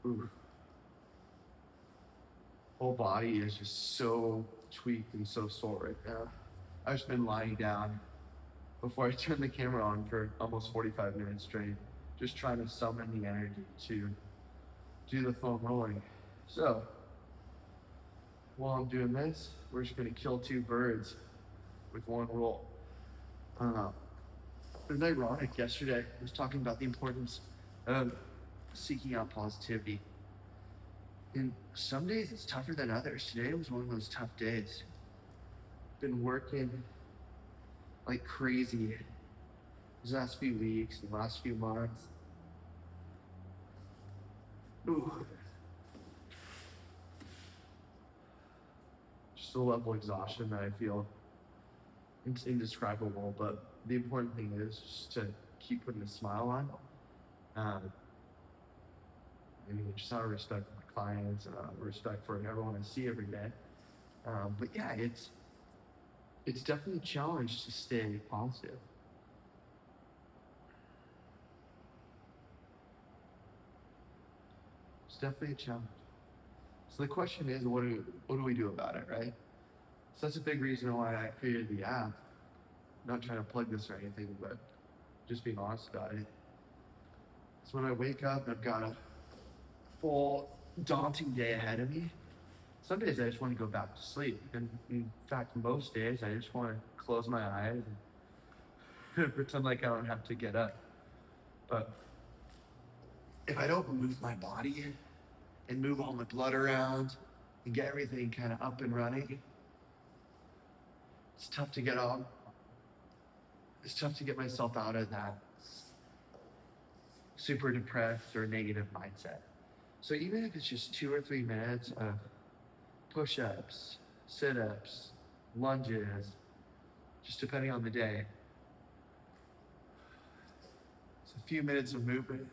Ooh, whole body is just so tweaked and so sore right now. I've just been lying down before I turned the camera on for almost 45 minutes straight, just trying to summon the energy to do the foam rolling. So, while I'm doing this, we're just gonna kill two birds with one roll. Uh, it was ironic yesterday. I was talking about the importance of seeking out positivity. And some days it's tougher than others. Today was one of those tough days. Been working like crazy these last few weeks, the last few months. Ooh. Just the level of exhaustion that I feel. It's indescribable, but the important thing is just to keep putting a smile on. I mean, just out of respect for my clients, respect for everyone I see every day. But yeah, it's definitely a challenge to stay positive. It's definitely a challenge. So the question is, what do we do about it, right? So that's a big reason why I created the app. Not trying to plug this or anything, but just being honest about it. So when I wake up, I've got a full daunting day ahead of me. Some days I just want to go back to sleep. And in fact, most days I just want to close my eyes and pretend like I don't have to get up. But if I don't move my body and move all my blood around and get everything kind of up and running, it's tough to get on. It's tough to get myself out of that super depressed or negative mindset. So even if it's just 2 or 3 minutes of push-ups, sit-ups, lunges, just depending on the day, it's a few minutes of movement.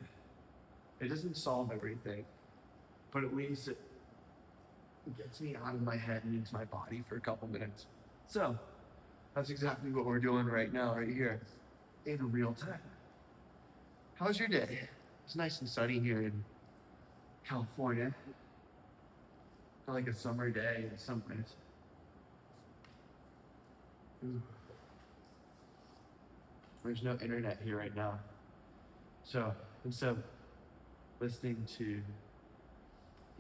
It doesn't solve everything, but at least it gets me out of my head and into my body for a couple minutes. So that's exactly what we're doing right now, right here, in real time. How's your day? It's nice and sunny here in California. Feel like a summer day in some ways. Ooh. There's no internet here right now. So instead of listening to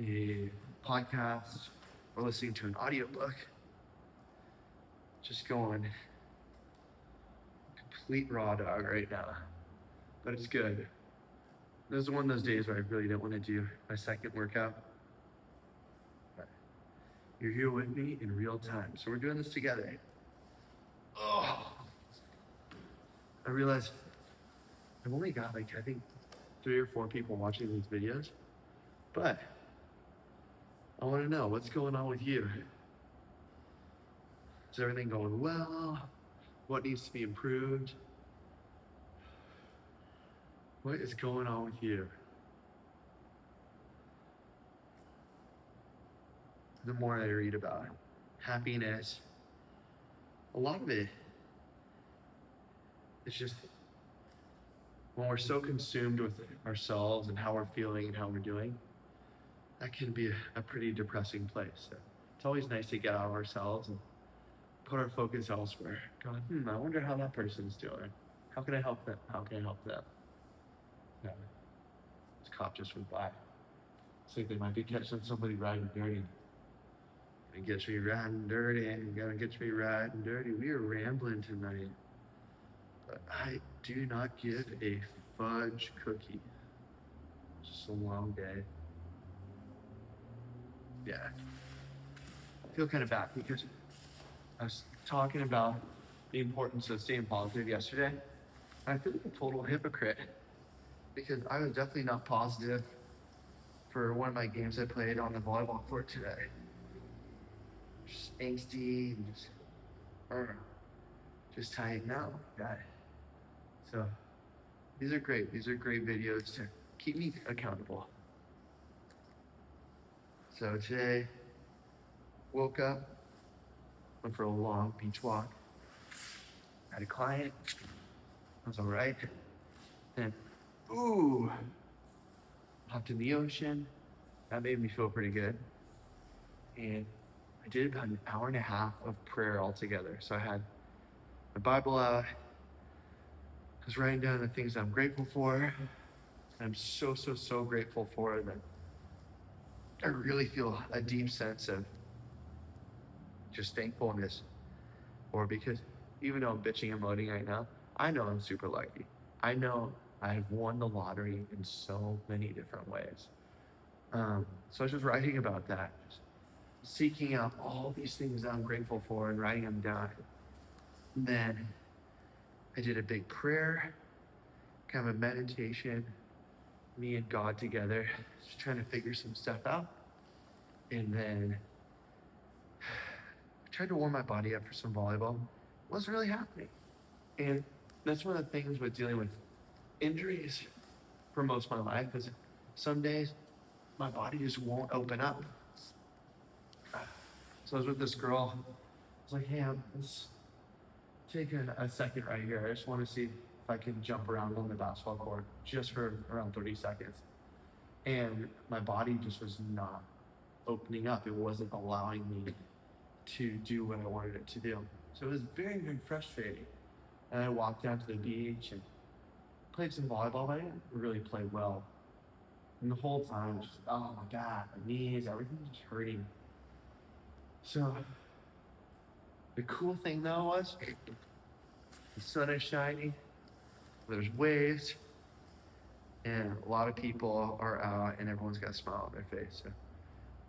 a podcast or listening to an audiobook, just going complete raw dog right now. But it's good. This is one of those days where I really don't want to do my second workout. But you're here with me in real time. So we're doing this together. Oh, I realize I've only got I think 3 or 4 people watching these videos, but I want to know what's going on with you. Is everything going well? What needs to be improved? What is going on with you? The more I read about happiness, a lot of it is just when we're so consumed with ourselves and how we're feeling and how we're doing, that can be a pretty depressing place. So it's always nice to get out of ourselves and put our focus elsewhere. Going, I wonder how that person's doing. How can I help them? How can I help them? Yeah. This cop just went by. Looks like they might be catching somebody riding dirty. Gonna get me riding dirty, and gonna get me riding dirty. We are rambling tonight. But I do not give a fudge cookie. It's just a long day. Yeah. I feel kind of bad because I was talking about the importance of staying positive yesterday. And I feel like a total hypocrite because I was definitely not positive for one of my games I played on the volleyball court today. Just angsty and just, I don't know, just tighten out, guy. So these are great. These are great videos to keep me accountable. So today, woke up, went for a long beach walk. Had a client. I was all right. Then, hopped in the ocean. that made me feel pretty good. And I did about an hour and a half of prayer altogether. So I had my Bible out, I was writing down the things I'm grateful for. I'm so, so, so grateful for that. I really feel a deep sense of just thankfulness. Or because even though I'm bitching and moaning right now, I know I'm super lucky. I know I have won the lottery in so many different ways. So I was just writing about that, just seeking out all these things that I'm grateful for and writing them down. And then I did a big prayer, kind of a meditation, me and God together, just trying to figure some stuff out. And then I tried to warm my body up for some volleyball. It wasn't really happening. And that's one of the things with dealing with injuries for most of my life is some days my body just won't open up. So I was with this girl. I was like, hey, let's take a second right here. I just want to see if I can jump around on the basketball court just for around 30 seconds. And my body just was not opening up. It wasn't allowing me to do what I wanted it to do. So it was very, very frustrating. And I walked down to the beach and played some volleyball, but I didn't really play well. And the whole time, just, oh my back, my knees, everything was just hurting. So the cool thing though was the sun is shining, there's waves, and a lot of people are out and everyone's got a smile on their face. So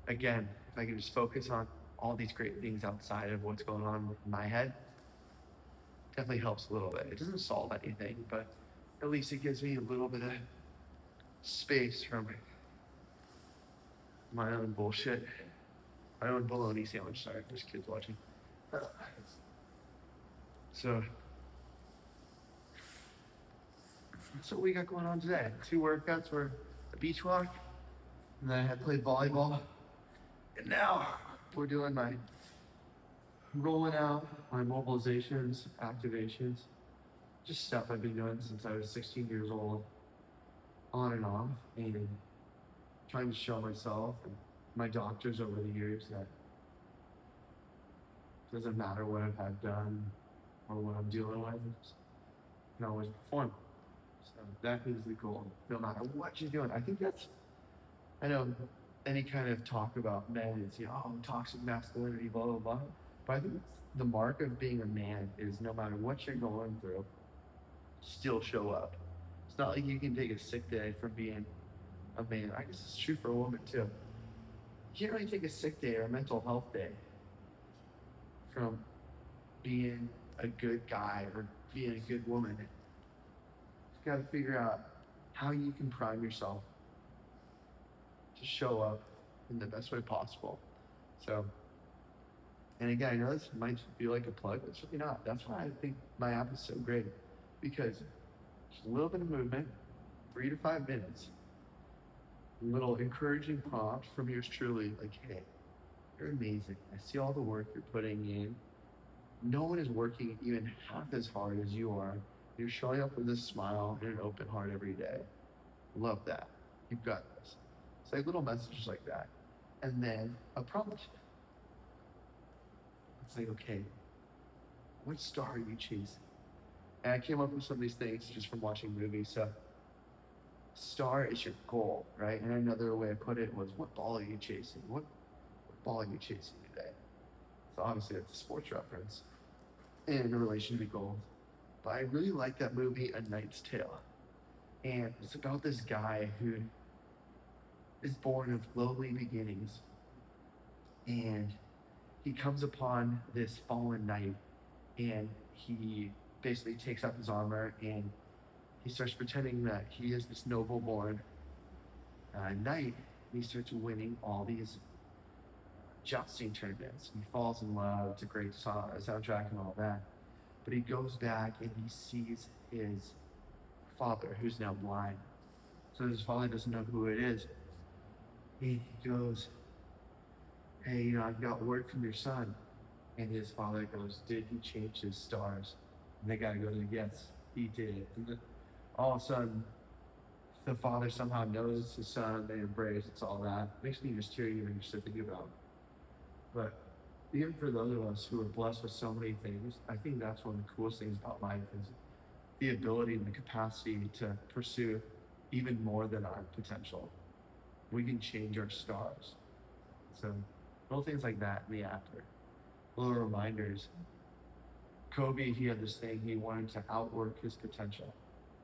again, if I can just focus on all these great things outside of what's going on in my head, definitely helps a little bit. It doesn't solve anything, but at least it gives me a little bit of space from my own bullshit. My own bologna sandwich, sorry if there's kids watching. So that's what we got going on today. 2 workouts were a beach walk, and then I had played volleyball. And now we're doing my rolling out my mobilizations, activations, just stuff I've been doing since I was 16 years old, on and off, and trying to show myself and my doctors over the years that it doesn't matter what I've had done or what I'm dealing with, I can always perform. So that is the goal, no matter what you're doing. I think that's, I know any kind of talk about men is, toxic masculinity, blah, blah, blah. But I think the mark of being a man is no matter what you're going through, still show up. It's not like you can take a sick day from being a man. I guess it's true for a woman too. You can't really take a sick day or a mental health day from being a good guy or being a good woman. You gotta figure out how you can prime yourself to show up in the best way possible. So, and again, I know this might feel like a plug, but it's really not. That's why I think my app is so great, because just a little bit of movement, 3 to 5 minutes, a little encouraging prompt from yours truly, like, hey, you're amazing. I see all the work you're putting in. No one is working even half as hard as you are. You're showing up with a smile and an open heart every day. Love that. You've got this. It's like little messages like that. And then a prompt. It's like, okay, what star are you chasing? And I came up with some of these things just from watching movies. So, star is your goal, right? And another way I put it was, what ball are you chasing? What ball are you chasing today? So obviously it's a sports reference in relation to goals. But I really like that movie, A Knight's Tale. And it's about this guy who is born of lowly beginnings. And he comes upon this fallen knight, and he basically takes up his armor and he starts pretending that he is this noble born knight. And he starts winning all these jousting tournaments. He falls in love. It's a great soundtrack and all that. But he goes back and he sees his father, who's now blind. So his father doesn't know who it is. And he goes, hey, I've got word from your son. And his father goes, did he change his stars? And they gotta go to, yes, he did. And then all of a sudden, the father somehow knows it's his son, they embrace, it's all that. Makes me just teary even just to think about. But even for those of us who are blessed with so many things, I think that's one of the coolest things about life is the ability and the capacity to pursue even more than our potential. We can change our stars. So little things like that in the after. Little reminders. Kobe, he had this thing, he wanted to outwork his potential.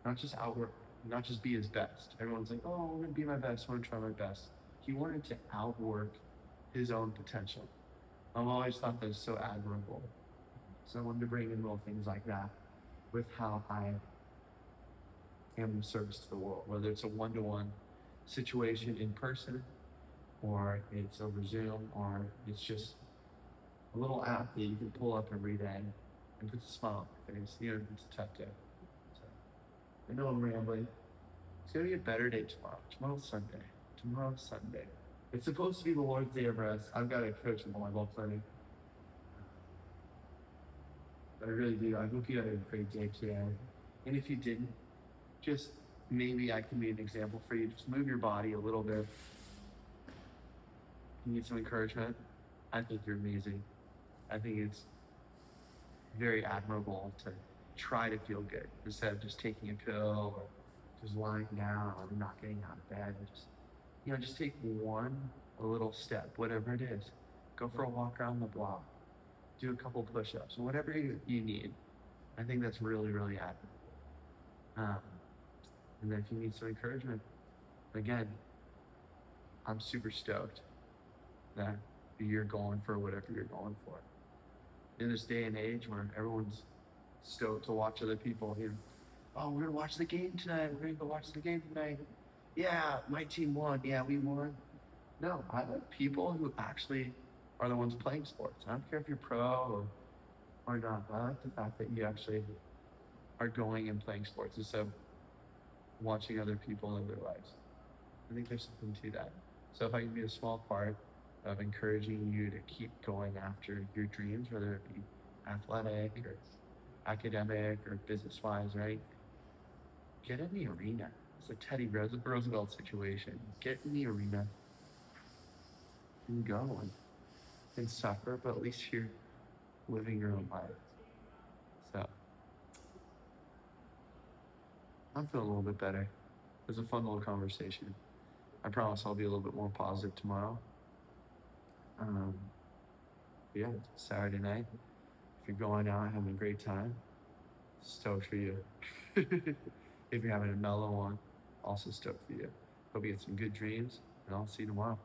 Not just outwork, not just be his best. Everyone's like, oh, I'm gonna be my best, I wanna try my best. He wanted to outwork his own potential. I've always thought that was so admirable. So I wanted to bring in little things like that with how I am of service to the world, whether it's a one-to-one situation in person, or it's over Zoom, or it's just a little app that you can pull up every day and put a smile on your face, even if it's a tough day. So I know I'm rambling. It's gonna be a better day tomorrow. Tomorrow's Sunday. Tomorrow's Sunday. It's supposed to be the Lord's Day of Rest. I've got to coach a volleyball clinic. I really do. I hope you had a great day today. And if you didn't, just maybe I can be an example for you. Just move your body a little bit. You need some encouragement. I think you're amazing. I think it's very admirable to try to feel good instead of just taking a pill or just lying down or not getting out of bed. Just take one little step, whatever it is. Go for a walk around the block. Do a couple push-ups, whatever you need. I think that's really, really admirable. And then if you need some encouragement, again, I'm super stoked that you're going for whatever you're going for. In this day and age where everyone's stoked to watch other people, oh, we're gonna watch the game tonight. We're gonna go watch the game tonight. Yeah, my team won. Yeah, we won. No, I like people who actually are the ones playing sports. I don't care if you're pro or not. I like the fact that you actually are going and playing sports instead of watching other people live their lives. I think there's something to that. So if I can be a small part of encouraging you to keep going after your dreams, whether it be athletic or academic or business-wise, right? Get in the arena. It's a Teddy Roosevelt situation. Get in the arena and go and suffer, but at least you're living your own life. So I'm feeling a little bit better. It was a fun little conversation. I promise I'll be a little bit more positive tomorrow. Yeah, Saturday night. If you're going out having a great time, stoked for you. If you're having a mellow one, also stoked for you. Hope you get some good dreams, and I'll see you tomorrow.